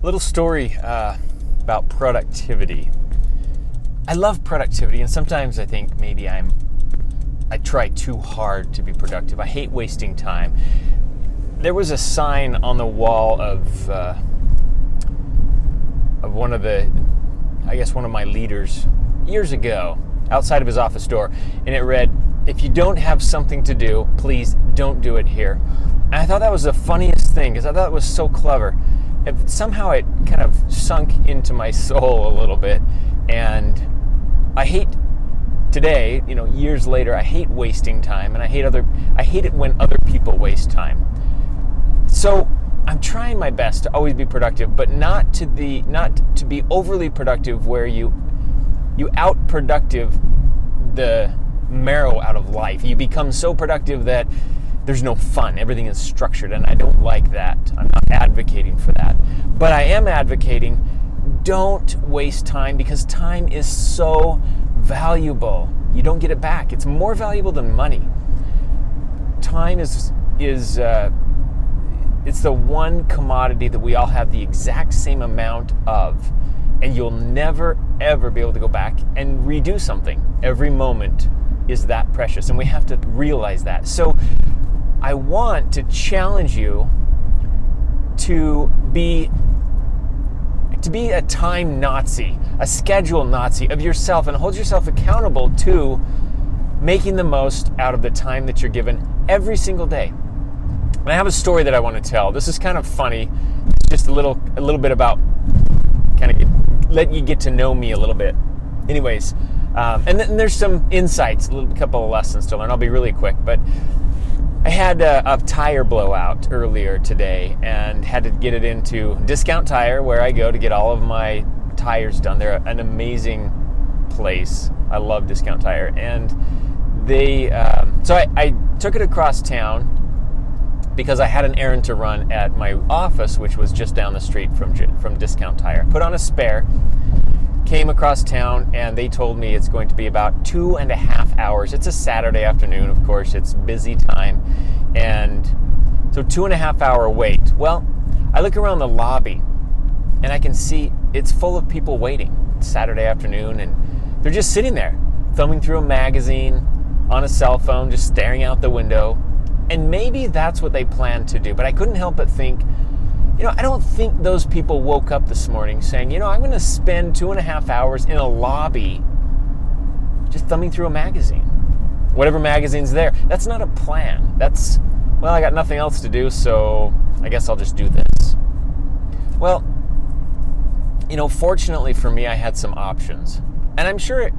Little story about productivity. I love productivity, and sometimes I think maybe I try too hard to be productive. I hate wasting time. There was a sign on the wall of one of my leaders years ago outside of his office door, and it read, "If you don't have something to do, please don't do it here." And I thought that was the funniest thing because I thought it was so clever. Somehow it kind of sunk into my soul a little bit, and I hate today, years later, I hate wasting time, and I hate it when other people waste time. So I'm trying my best to always be productive, but not to be overly productive where you outproductive the marrow out of life. You become so productive that there's no fun. Everything is structured, and I don't like that. I'm not advocating for that. But I am advocating, don't waste time, because time is so valuable. You don't get it back. It's more valuable than money. Time is it's the one commodity that we all have the exact same amount of, and you'll never ever be able to go back and redo something. Every moment is that precious, and we have to realize that. So I want to challenge you to be a time Nazi, a schedule Nazi of yourself, and hold yourself accountable to making the most out of the time that you're given every single day. And I have a story that I want to tell. This is kind of funny. It's just a little bit about let you get to know me a little bit. Anyways, and then there's some insights, a couple of lessons to learn. I'll be really quick, but I had a tire blowout earlier today and had to get it into Discount Tire, where I go to get all of my tires done. They're an amazing place. I love Discount Tire. And so I took it across town because I had an errand to run at my office, which was just down the street from Discount Tire. Put on a spare, came across town, and they told me it's going to be about 2.5 hours. It's a Saturday afternoon, of course, it's busy time, and so 2.5 hour wait. Well, I look around the lobby, and I can see it's full of people waiting. It's Saturday afternoon, and they're just sitting there, thumbing through a magazine, on a cell phone, just staring out the window, and maybe that's what they plan to do, but I couldn't help but think, I don't think those people woke up this morning saying, I'm going to spend 2.5 hours in a lobby just thumbing through a magazine. Whatever magazine's there. That's not a plan. I got nothing else to do, so I guess I'll just do this. Well, fortunately for me, I had some options. And I'm sure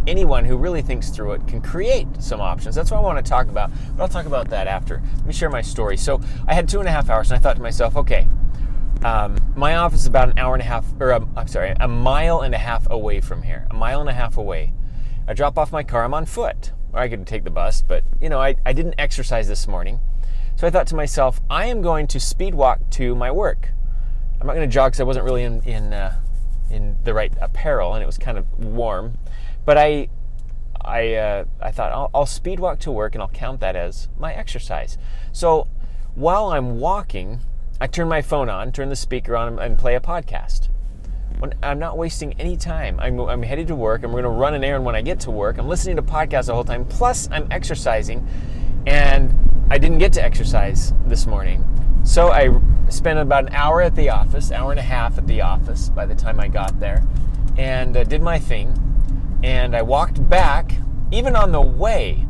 anyone who really thinks through it can create some options. That's what I want to talk about, but I'll talk about that after. Let me share my story. So I had 2.5 hours, and I thought to myself, okay, my office is about a mile and a half away from here. A mile and a half away. I drop off my car. I'm on foot, or I could take the bus, but I didn't exercise this morning. So I thought to myself, I am going to speed walk to my work. I'm not going to jog because I wasn't really in the right apparel, and it was kind of warm. But I thought I'll speed walk to work, and I'll count that as my exercise. So while I'm walking, I turn my phone on, turn the speaker on, and play a podcast. I'm not wasting any time. I'm headed to work. I'm going to run an errand when I get to work. I'm listening to podcasts the whole time. Plus, I'm exercising, and I didn't get to exercise this morning. So I spent about an hour at the office, hour and a half at the office by the time I got there, and did my thing. And I walked back. Even on the way,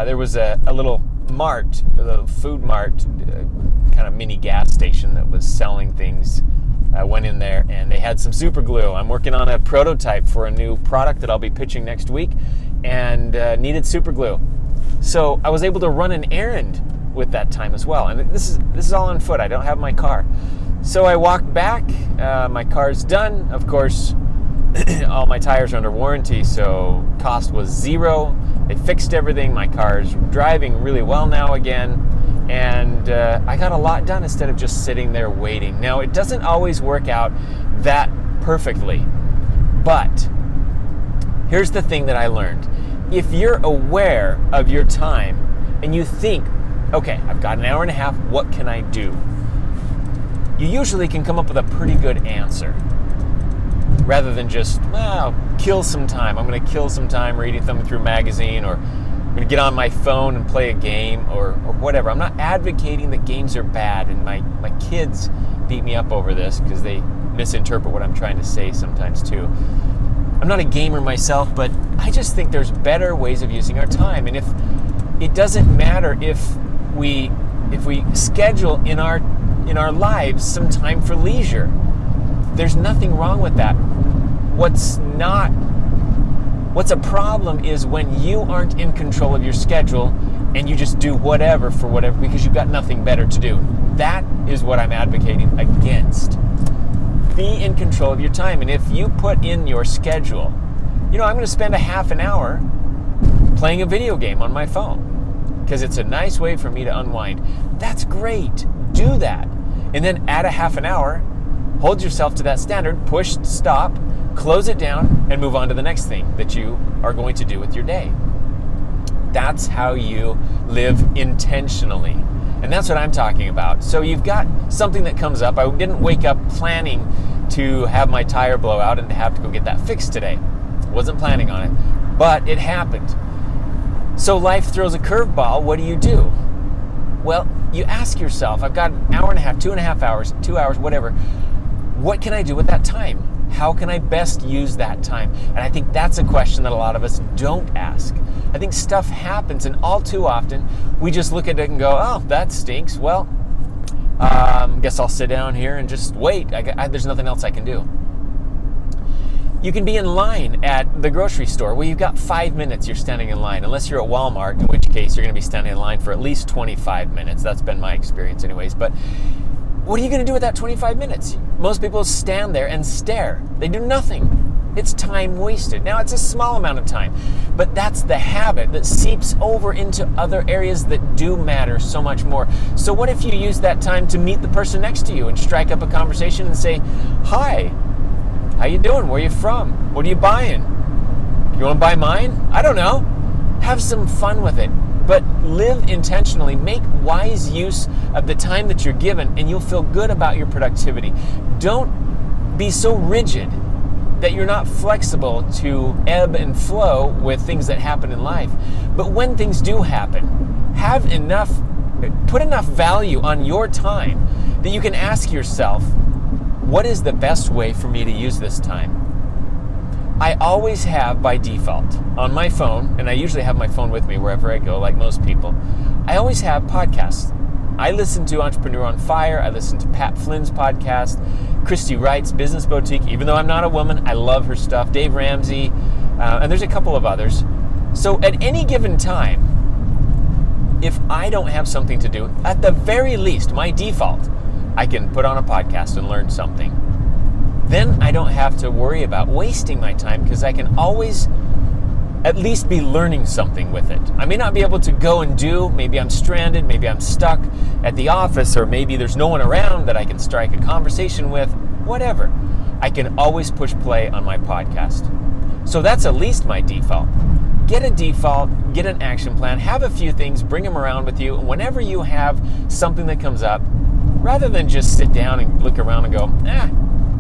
there was a little mart, a little food mart, kind of mini gas station that was selling things. I went in there, and they had some super glue. I'm working on a prototype for a new product that I'll be pitching next week, and needed super glue. So I was able to run an errand with that time as well. And this is all on foot. I don't have my car. So I walked back. My car's done. Of course, all my tires are under warranty, so cost was zero. They fixed everything. My car's driving really well now again, and I got a lot done instead of just sitting there waiting. Now, it doesn't always work out that perfectly, but here's the thing that I learned. If you're aware of your time and you think, okay, I've got an hour and a half, what can I do? you usually can come up with a pretty good answer. Rather than just, well, kill some time. I'm going to kill some time reading something through a magazine, or I'm going to get on my phone and play a game, or whatever. I'm not advocating that games are bad, and my kids beat me up over this because they misinterpret what I'm trying to say sometimes too. I'm not a gamer myself, but I just think there's better ways of using our time. And if it doesn't matter if we schedule in our lives some time for leisure. There's nothing wrong with that. What's a problem is when you aren't in control of your schedule and you just do whatever for whatever because you've got nothing better to do. That is what I'm advocating against. Be in control of your time. And if you put in your schedule, I'm going to spend a half an hour playing a video game on my phone because it's a nice way for me to unwind. That's great. Do that. And then add a half an hour, hold yourself to that standard, push stop, close it down, and move on to the next thing that you are going to do with your day. That's how you live intentionally. And that's what I'm talking about. So you've got something that comes up. I didn't wake up planning to have my tire blow out and to have to go get that fixed today. Wasn't planning on it, but it happened. So life throws a curveball. What do? Well, you ask yourself, I've got an hour and a half, 2.5 hours, 2 hours, whatever. What can I do with that time? How can I best use that time? And I think that's a question that a lot of us don't ask. I think stuff happens, and all too often, we just look at it and go, oh, that stinks. Well, guess I'll sit down here and just wait. There's nothing else I can do. You can be in line at the grocery store. Well, you've got 5 minutes you're standing in line, unless you're at Walmart, in which case you're going to be standing in line for at least 25 minutes. That's been my experience anyways. But what are you going to do with that 25 minutes? Most people stand there and stare. They do nothing. It's time wasted. Now, it's a small amount of time, but that's the habit that seeps over into other areas that do matter so much more. So what if you use that time to meet the person next to you and strike up a conversation and say, hi, how you doing? Where are you from? What are you buying? You want to buy mine? I don't know. Have some fun with it. But live intentionally. Make wise use of the time that you're given, and you'll feel good about your productivity. Don't be so rigid that you're not flexible to ebb and flow with things that happen in life. But when things do happen, put enough value on your time that you can ask yourself, what is the best way for me to use this time? I always have, by default, on my phone, and I usually have my phone with me wherever I go, like most people, I always have podcasts. I listen to Entrepreneur on Fire, I listen to Pat Flynn's podcast, Christy Wright's Business Boutique, even though I'm not a woman, I love her stuff, Dave Ramsey, and there's a couple of others. So at any given time, if I don't have something to do, at the very least, my default, I can put on a podcast and learn something. Then I don't have to worry about wasting my time because I can always at least be learning something with it. I may not be able to go and do, maybe I'm stranded, maybe I'm stuck at the office, or maybe there's no one around that I can strike a conversation with, whatever. I can always push play on my podcast. So that's at least my default. Get a default, get an action plan, have a few things, bring them around with you, and whenever you have something that comes up, rather than just sit down and look around and go,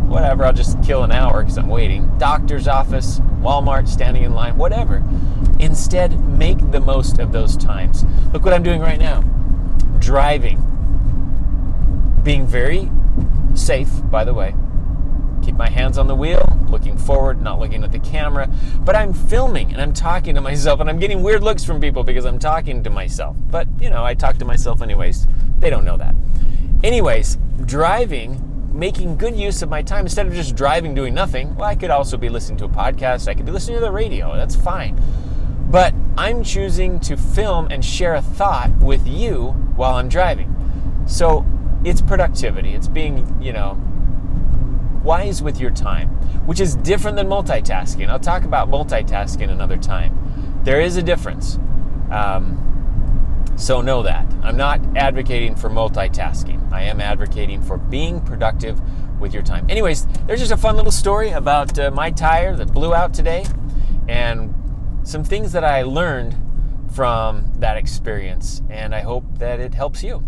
whatever, I'll just kill an hour because I'm waiting. Doctor's office, Walmart, standing in line, whatever. Instead, make the most of those times. Look what I'm doing right now. Driving. Being very safe, by the way. Keep my hands on the wheel, looking forward, not looking at the camera. But I'm filming and I'm talking to myself, and I'm getting weird looks from people because I'm talking to myself. But, I talk to myself anyways. They don't know that. Anyways, driving, making good use of my time instead of just driving doing nothing. Well, I could also be listening to a podcast. I could be listening to the radio. That's fine. But I'm choosing to film and share a thought with you while I'm driving. So it's productivity. It's being, wise with your time, which is different than multitasking. I'll talk about multitasking another time. There is a difference. So know that. I'm not advocating for multitasking. I am advocating for being productive with your time. Anyways, there's just a fun little story about my tire that blew out today and some things that I learned from that experience. And I hope that it helps you.